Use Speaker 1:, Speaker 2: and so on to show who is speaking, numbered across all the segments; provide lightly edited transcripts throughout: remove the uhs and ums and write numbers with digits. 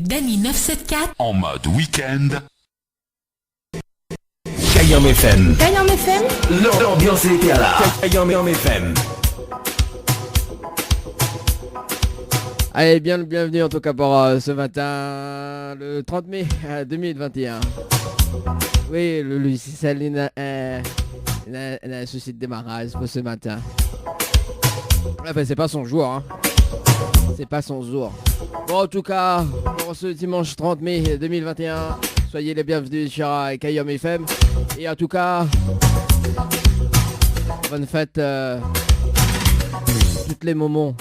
Speaker 1: Dany 974
Speaker 2: en mode week-end. Kayam FM.
Speaker 3: Kayam FM.
Speaker 2: L'ambiance était là. Kayam FM.
Speaker 4: Allez, bienvenue en tout cas pour ce matin, le 30 mai 2021. Oui, le logiciel a un souci de démarrage pour ce matin. Enfin, c'est pas son jour, hein. C'est pas son jour. Bon, en tout cas, pour ce dimanche 30 mai 2021, soyez les bienvenus sur Kayam FM. Et en tout cas, bonne fête toutes les moments.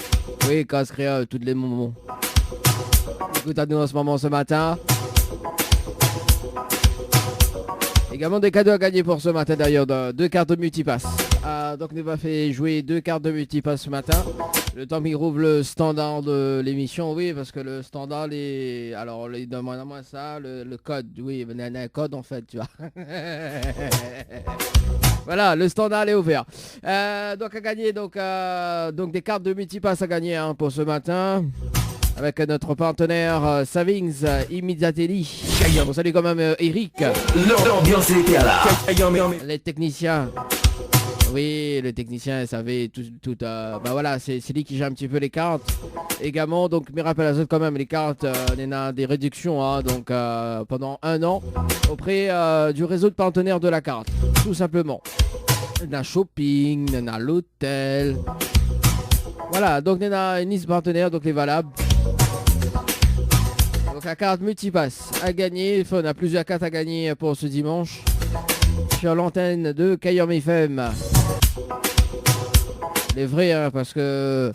Speaker 4: Oui, casse créole, toutes les moments. Écoute à nous en ce moment ce matin. Également des cadeaux à gagner pour ce matin d'ailleurs, 2 cartes de multipass. Donc nous va faire jouer 2 cartes de multipass ce matin. Le temps qu'il rouvre le standard de l'émission, oui, parce que le standard, alors il demande à moi ça, le code, oui, il y a un code en fait, tu vois. Voilà, le standard est ouvert. Donc à gagner, donc des cartes de multipass à gagner pour ce matin. Avec notre partenaire Savings Immediately. On salue quand même Eric.
Speaker 2: L'ambiance était là.
Speaker 4: Les techniciens. Oui, le technicien, savait tout bah voilà, c'est lui qui gère un petit peu les cartes. Également, donc, me rappelle à ça quand même, les cartes, on a des réductions, hein, donc pendant 1 an, auprès du réseau de partenaires de la carte, tout simplement. On a shopping, on a l'hôtel. Voilà, donc on a une liste partenaire, donc les valables. Donc la carte multipass à gagner, on a plusieurs cartes à gagner pour ce dimanche. Sur l'antenne de Kayam FM. Les vrais, hein, parce que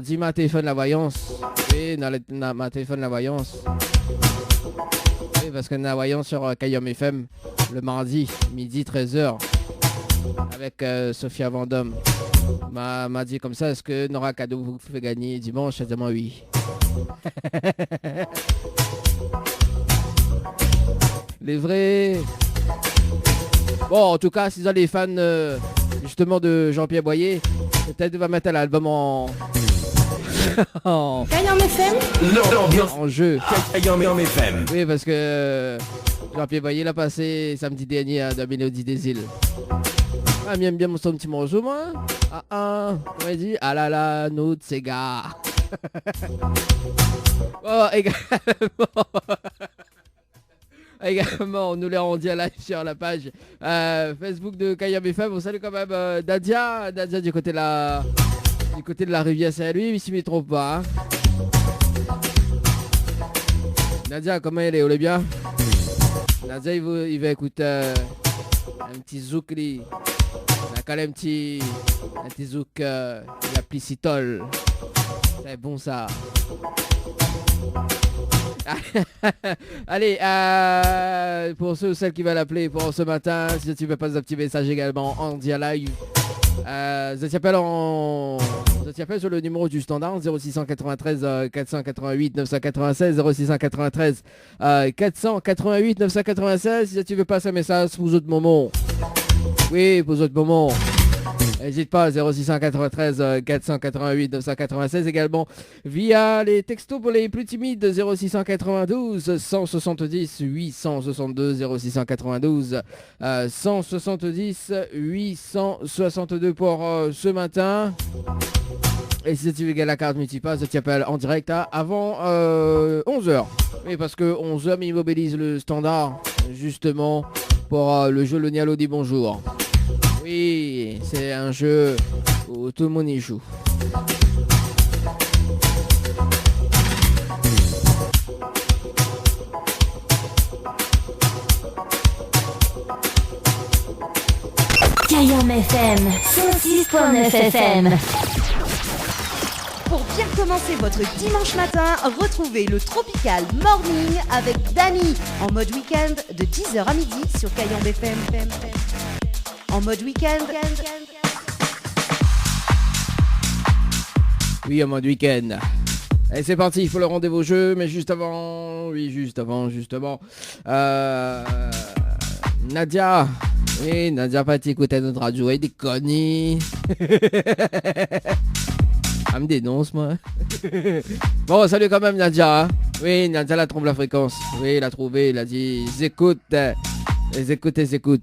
Speaker 4: dis ma téléphone la voyance. Oui, ma téléphone la voyance. Oui, parce qu'on a la voyance sur Kayam FM le mardi, midi 13h. Avec Sophia Vendôme. M'a dit comme ça, est-ce que Nora Cadeau vous fait gagner dimanche? Je dis oui. Les vrais. Bon, en tout cas, si vous êtes les fans justement de Jean-Pierre Boyer, peut-être va mettre l'album en
Speaker 3: Kayam FM.
Speaker 2: L'ambiance
Speaker 4: en jeu.
Speaker 2: Kayam FM.
Speaker 4: Oui, parce que Jean-Pierre Boyer l'a passé samedi dernier à la Mélodie des Îles. Ah, bien son petit morceau, moi. On m'a dit, ah là là, nous de ces gars. Oh, également, on nous l'a rendu à live sur la page Facebook de Kayam FM. On salue quand même Nadia du côté de la rivière Saint-Louis, s'il ne me trompe pas. Hein. Nadia, comment elle est? On est bien? Nadia, il va écouter un petit zouk. Il a quand même un petit zouk, il a Plicitol. C'est bon ça. Allez, pour ceux ou celles qui veulent l'appeler pour ce matin, si tu veux passer un petit message également en dia live, je t'appelle sur le numéro du standard 0693 488 996 0693 488 996. Si tu veux passer un message pour d'autres moments, oui, pour d'autres moments, n'hésite pas, 0693 488 996, également via les textos pour les plus timides, 0692 170 862 0692 170 862 pour ce matin. Et si tu veux gagner la carte multipass, je t'appelle en direct avant 11h. Oui, parce que 11h m'immobilise le standard, justement, pour le jeu Le Nialo dit bonjour. Oui, c'est un jeu où tout le monde y joue.
Speaker 3: Kayam FM 106.9 FM.
Speaker 5: Pour bien commencer votre dimanche matin, retrouvez le Tropical Morning avec Dany en mode week-end de 10h à midi sur Kayam FM. En mode week-end.
Speaker 4: Oui, en mode week-end. Allez, c'est parti, il faut le rendez-vous jeu, mais juste avant, justement, Nadia. Oui, Nadia pas écouté notre radio, et des conneries. Elle me dénonce, moi. Bon, salut quand même, Nadia. Hein. Oui, Nadia, la trompe la fréquence. Oui, il a trouvé, il a dit, ils écoutent. Ils écoutent, ils écoutent.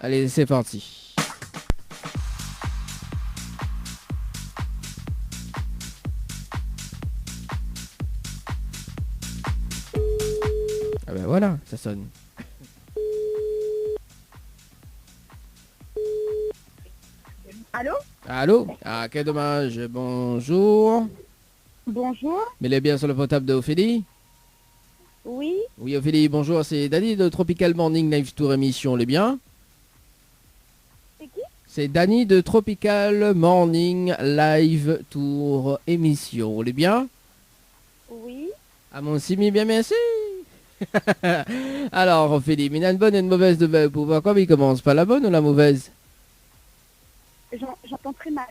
Speaker 4: Allez, c'est parti. Ah ben voilà, ça sonne.
Speaker 1: Allô?
Speaker 4: Allô? Ah, quel dommage. Bonjour.
Speaker 1: Bonjour.
Speaker 4: Mais les bien sur le portable de Ophélie?
Speaker 1: Oui.
Speaker 4: Oui, Ophélie, bonjour. C'est Danny de Tropical Morning Live Tour émission. Les bien?
Speaker 1: C'est qui?
Speaker 4: C'est Danny de Tropical Morning Live Tour émission. Les bien?
Speaker 1: Oui.
Speaker 4: Ah, mon simi, bien merci. Alors, Ophélie, il y a une bonne et une mauvaise nouvelle pour voir comment il commence. Pas la bonne ou la mauvaise?
Speaker 1: J'entends très mal.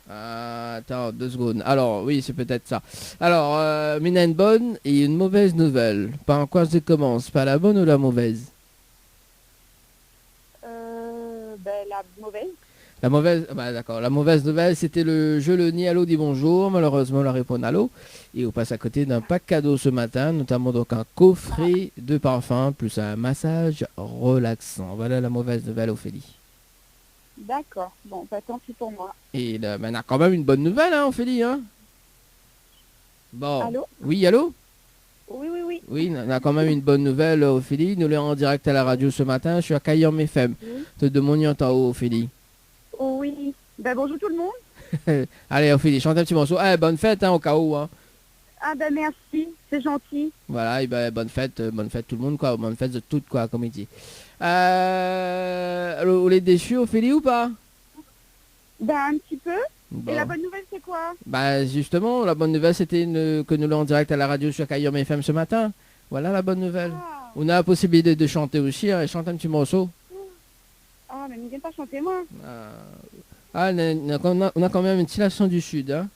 Speaker 4: Ah, attends, 2 secondes. Alors, oui, c'est peut-être ça. Alors, il y a une bonne et une mauvaise nouvelle. Par quoi ça commence? Pas la bonne ou la mauvaise?
Speaker 1: La mauvaise.
Speaker 4: La mauvaise, bah d'accord. La mauvaise nouvelle, c'était le jeu Le Ni Allô dit bonjour. Malheureusement, la réponse Allô. Et on passe à côté d'un pack cadeau ce matin, notamment donc un coffret de parfum plus un massage relaxant. Voilà la mauvaise nouvelle, Ophélie.
Speaker 1: D'accord. Bon, bah tant pis pour moi.
Speaker 4: Et là, ben, on a quand même une bonne nouvelle, hein, Ophélie, hein? Bon.
Speaker 1: Allô?
Speaker 4: Oui, allô?
Speaker 1: Oui, oui, oui.
Speaker 4: Oui, on a quand même une bonne nouvelle, Ophélie. Nous l'avons en direct à la radio ce matin. Je suis à Cayam FM.
Speaker 1: Oui.
Speaker 4: Te demandons en haut, Ophélie.
Speaker 1: Oh, oui. Bah bonjour tout le monde.
Speaker 4: Allez, Ophélie, chante un petit morceau. Eh, bonne fête, hein, au cas où, hein.
Speaker 1: Ah bah merci, c'est gentil.
Speaker 4: Voilà, et ben, bonne fête tout le monde, quoi. Bonne fête de toutes, quoi, comme il dit. Vous les déçus, Ophélie, ou pas?
Speaker 1: Bah un petit peu.
Speaker 4: Bon.
Speaker 1: Et la bonne nouvelle c'est quoi?
Speaker 4: Bah, justement, la bonne nouvelle, c'était que nous l'avons en direct à la radio sur Cayam FM ce matin. Voilà la bonne nouvelle.
Speaker 1: Ah,
Speaker 4: On a la possibilité de chanter aussi, hein, et chante un petit morceau.
Speaker 1: mais ne viens pas chanter moi.
Speaker 4: Ah, on a quand même un petit accent du Sud, hein.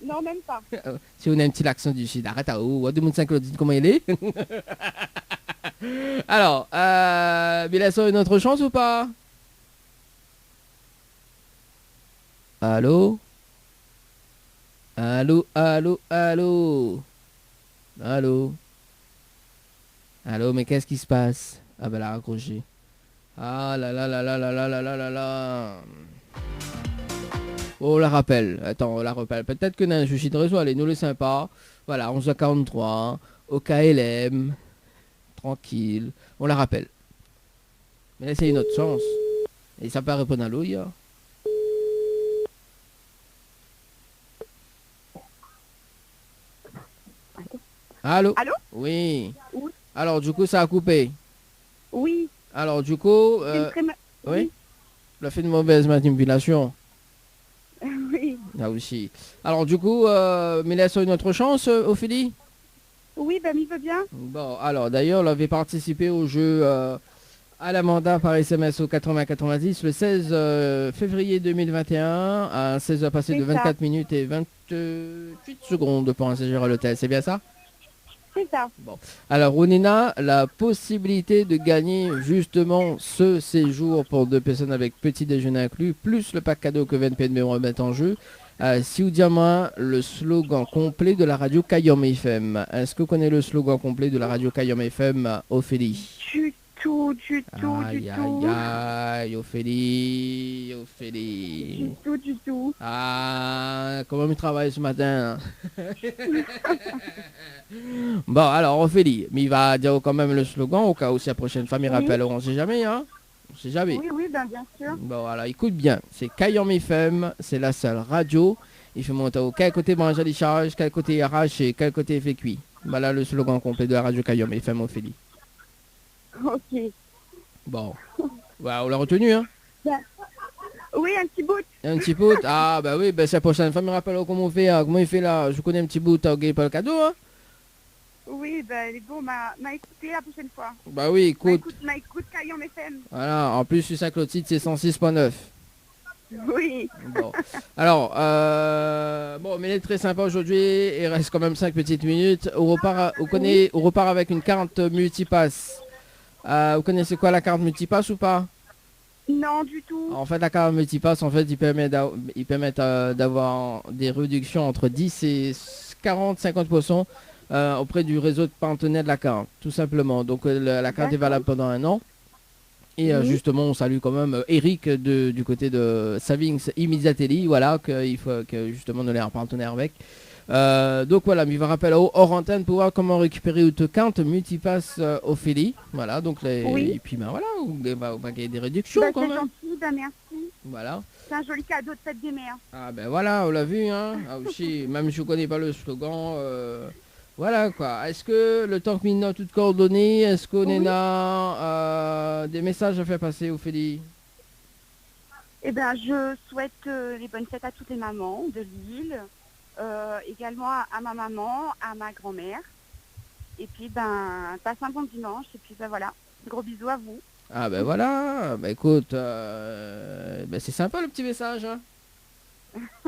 Speaker 1: Non, même pas.
Speaker 4: Si on a un petit accent du Sud, arrête à où? De mon Saint-Claudine, comment il est? Alors, mais laissons une autre chance ou pas? Allô? Allô, allô, allô? Allô? Allô, mais qu'est-ce qui se passe? Ah ben, elle a raccroché. Ah là là là là là là là là là là. Oh, on la rappelle. Attends, on la rappelle. Peut-être que dans un souci de réseau, allez, nous le sympa. Voilà, 11h43, au KLM. Tranquille. On la rappelle. Mais là, c'est une autre chance. Et ça peut répondre à l'eau, hier. Allô?
Speaker 1: Allô?
Speaker 4: Oui.
Speaker 1: Oui.
Speaker 4: Alors, du coup, ça a coupé.
Speaker 1: Oui.
Speaker 4: Alors, du coup,
Speaker 1: C'est une très
Speaker 4: oui. Le fait de mauvaise manipulation.
Speaker 1: Oui.
Speaker 4: Là aussi. Alors, du coup, mais laisse une autre chance, Ophélie?
Speaker 1: Oui, bah m'y veut bien.
Speaker 4: Bon, alors, d'ailleurs, on avait participé au jeu à la mandat par SMS au 80-90 le 16 février 2021 à 16h passé de
Speaker 1: C'est ça.
Speaker 4: 24 minutes et 28 secondes pour un séjour à l'hôtel. C'est bien ça?
Speaker 1: C'est ça.
Speaker 4: Alors, on a la possibilité de gagner justement ce séjour pour 2 personnes avec petit déjeuner inclus, plus le pack cadeau que VNP me remet en jeu. Si vous dites moi le slogan complet de la radio Cayam FM. Est-ce que vous connaissez le slogan complet de la radio Cayam FM, Ophélie?
Speaker 1: Du tout, du tout, du
Speaker 4: Aïe,
Speaker 1: tout.
Speaker 4: aïe, aïe, Ophélie, Ophélie.
Speaker 1: Du tout, du tout.
Speaker 4: Ah, comment il travaille ce matin? Bon, alors, Ophélie, mais il va dire quand même le slogan au cas où si la prochaine fois il
Speaker 1: Oui.
Speaker 4: rappelle, on sait jamais, hein? On sait jamais.
Speaker 1: Oui, oui, ben bien sûr.
Speaker 4: Bon, voilà, écoute bien, c'est Cayam FM, c'est la seule radio. Il fait monter au quel côté branche à décharge, quel côté arraché, quel côté fait cuit. Voilà le slogan complet de la radio Cayam FM, Ophélie.
Speaker 1: Ok.
Speaker 4: Bon, ouais, on l'a retenu, hein?
Speaker 1: Oui, un petit bout.
Speaker 4: Un petit bout. Ah, bah oui, bah c'est la prochaine fois, il me rappelle comment on fait, hein, comment il fait là. Je connais un petit bout, t'as gagné pas le cadeau, hein?
Speaker 1: Oui, ben il est bon, m'a écouté la prochaine fois.
Speaker 4: Bah oui, écoute.
Speaker 1: M'a écoute Cayam FM.
Speaker 4: Voilà, en plus, sur Saint-Clotilde, c'est 106.9.
Speaker 1: Oui.
Speaker 4: Bon. Alors, bon, mais il est très sympa aujourd'hui. Il reste quand même 5 petites minutes. On repart avec une carte multipass. Vous connaissez quoi la carte multipass ou pas?
Speaker 1: Non, du tout.
Speaker 4: En fait, la carte multipass, en fait, il permet d'avoir des réductions entre 10 et 40-50% auprès du réseau de partenaires de la carte, tout simplement. Donc, la carte est valable pendant 1 an. Et
Speaker 1: Oui.
Speaker 4: justement, on salue quand même Eric du côté de Savings Immediately, voilà, qu'il faut que justement nous les partenaires avec. Donc voilà, il va rappeler hors antenne pour voir comment récupérer Autocount Multipass Ophélie. Voilà, donc
Speaker 1: Oui.
Speaker 4: et puis ben voilà, on va gagner des réductions
Speaker 1: Bah,
Speaker 4: quand
Speaker 1: c'est
Speaker 4: même.
Speaker 1: gentil, bah, merci.
Speaker 4: Voilà.
Speaker 1: C'est un joli cadeau de fête des mères.
Speaker 4: Ah ben voilà, on l'a vu, hein. Ah, aussi, même si je connais pas le slogan, voilà quoi. Est-ce que le temps que Mina a toutes coordonnées, est-ce qu'on
Speaker 1: Oui.
Speaker 4: a des messages à faire passer Ophélie?
Speaker 1: Eh ben, je souhaite les bonnes fêtes à toutes les mamans de l'île, également à ma maman, à ma grand-mère. Et puis, ben, passe un bon dimanche. Et puis, ben voilà, gros bisous à vous.
Speaker 4: Ah ben voilà, bah écoute, ben c'est sympa le petit message, hein.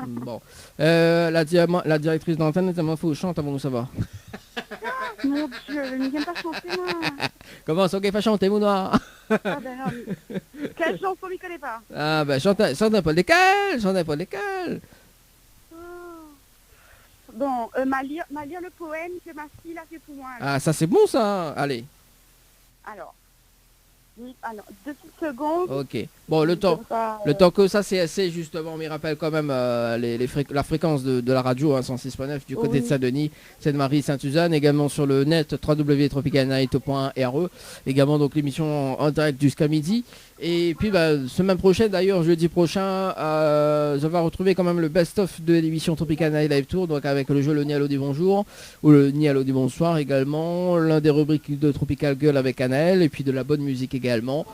Speaker 4: Bon, la directrice d'antenne, elle faut chante avant de savoir.
Speaker 1: Mon Dieu, ne viens pas chanter, moi.
Speaker 4: Comment ça, qu'elle fait chanter, mon noir?
Speaker 1: Ah ben non, mais... Quelle chanson m'y connaît pas?
Speaker 4: Ah ben chante un peu lesquels, chante un peu lesquels.
Speaker 1: Oh. Bon, m'a lire le poème que ma fille a fait pour moi.
Speaker 4: Ah ça c'est bon ça, allez,
Speaker 1: Alors, 2 petites secondes.
Speaker 4: ok. Bon, le temps.
Speaker 1: Comme ça,
Speaker 4: Le temps que ça c'est assez justement, on m'y rappelle quand même la fréquence de la radio, hein, 106.9 du côté
Speaker 1: Oui.
Speaker 4: de Saint-Denis, Sainte-Marie, Sainte-Suzanne, également sur le net www.tropicalnight.re, également donc l'émission en direct jusqu'à midi. Et puis bah, semaine prochaine d'ailleurs, jeudi prochain, je vais retrouver quand même le best-of de l'émission Tropical Night Live Tour, donc avec le jeu Le Nialo du Bonjour, ou le Nialo du Bonsoir également, l'un des rubriques de Tropical Girl avec Anaël, et puis de la bonne musique également.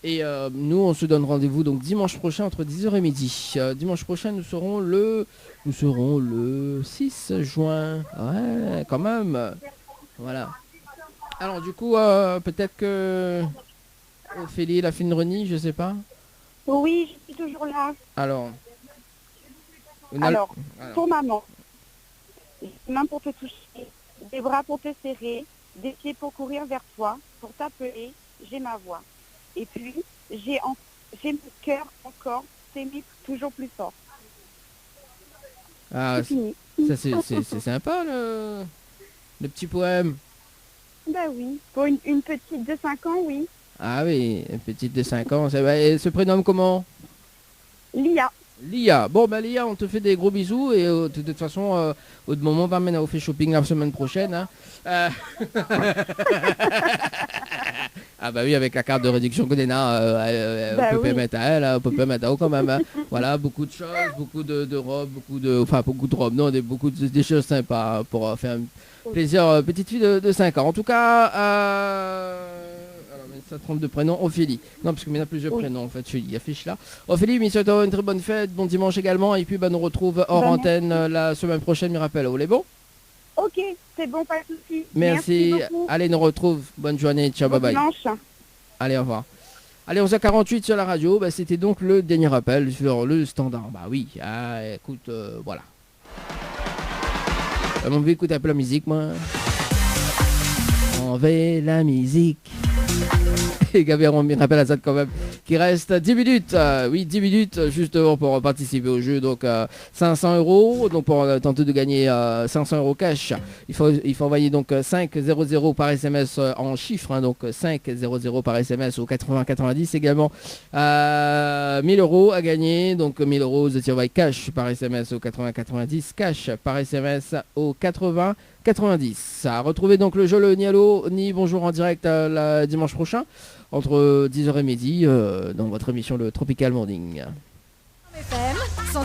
Speaker 4: Et nous on se donne rendez-vous donc dimanche prochain entre 10h et midi. Dimanche prochain nous serons le 6 juin. Ouais, quand même. Voilà. Alors du coup, peut-être que Ophélie, la fine Reni, je sais pas.
Speaker 1: Oui, je suis toujours là.
Speaker 4: Alors.
Speaker 1: Alors, pour maman, des mains pour te toucher, des bras pour te serrer, des pieds pour courir vers toi, pour t'appeler, j'ai ma voix. Et puis, j'ai mon cœur encore t'aimer toujours plus fort.
Speaker 4: Ah,
Speaker 1: C'est fini.
Speaker 4: ça c'est sympa le petit poème.
Speaker 1: Ben oui, pour une petite de 5 ans, oui.
Speaker 4: Ah oui, une petite de 5 ans. Elle se prénomme comment?
Speaker 1: Lia.
Speaker 4: Lia. Bon, bah Lia, on te fait des gros bisous et de toute façon, au moment, on va mener au fait shopping la semaine prochaine. Hein. Ah bah oui, avec la carte de réduction qu'on a,
Speaker 1: Bah
Speaker 4: on peut
Speaker 1: oui.
Speaker 4: permettre à elle, on peut permettre à elle quand même. Hein. Voilà, beaucoup de choses, beaucoup de robes, beaucoup de robes, non, des choses sympas hein, pour faire un plaisir, petite fille de 5 ans. En tout cas, alors, mais ça trompe de prénom, Ophélie. Non, parce qu'il y a plusieurs
Speaker 1: Oui.
Speaker 4: prénoms en fait, il y a affiche là. Ophélie, mais souhaite une très bonne fête, bon dimanche également, et puis bah, nous retrouve hors
Speaker 1: Bah,
Speaker 4: antenne la semaine prochaine, me rappelle, vous les bon?
Speaker 1: Ok, c'est bon, pas de soucis.
Speaker 4: Merci.
Speaker 1: beaucoup.
Speaker 4: Allez, nous retrouve. Bonne journée. Ciao,
Speaker 1: Bon
Speaker 4: bye bye.
Speaker 1: dimanche.
Speaker 4: Allez, au revoir. Allez, 11h48 sur la radio. Bah, c'était donc le dernier appel sur le standard. Bah oui, écoute, voilà. On veut écouter un peu la musique, moi. On veut la musique. Et Gabriel, on me rappelle à ça quand même. Qui reste 10 minutes. Oui, 10 minutes justement pour participer au jeu. Donc 500 €. Donc pour tenter de gagner 500 € cash, il faut envoyer donc 500 par SMS en chiffres. Hein, donc 500 par SMS au 80-90. Également 1000 € à gagner. Donc 1000 €, vous envoyez cash par SMS au 80-90. Cash par SMS au 80-90. À retrouver donc le jeu Le Nialo ni Bonjour en direct dimanche prochain entre 10h et midi dans votre émission le Tropical Morning.
Speaker 5: FM,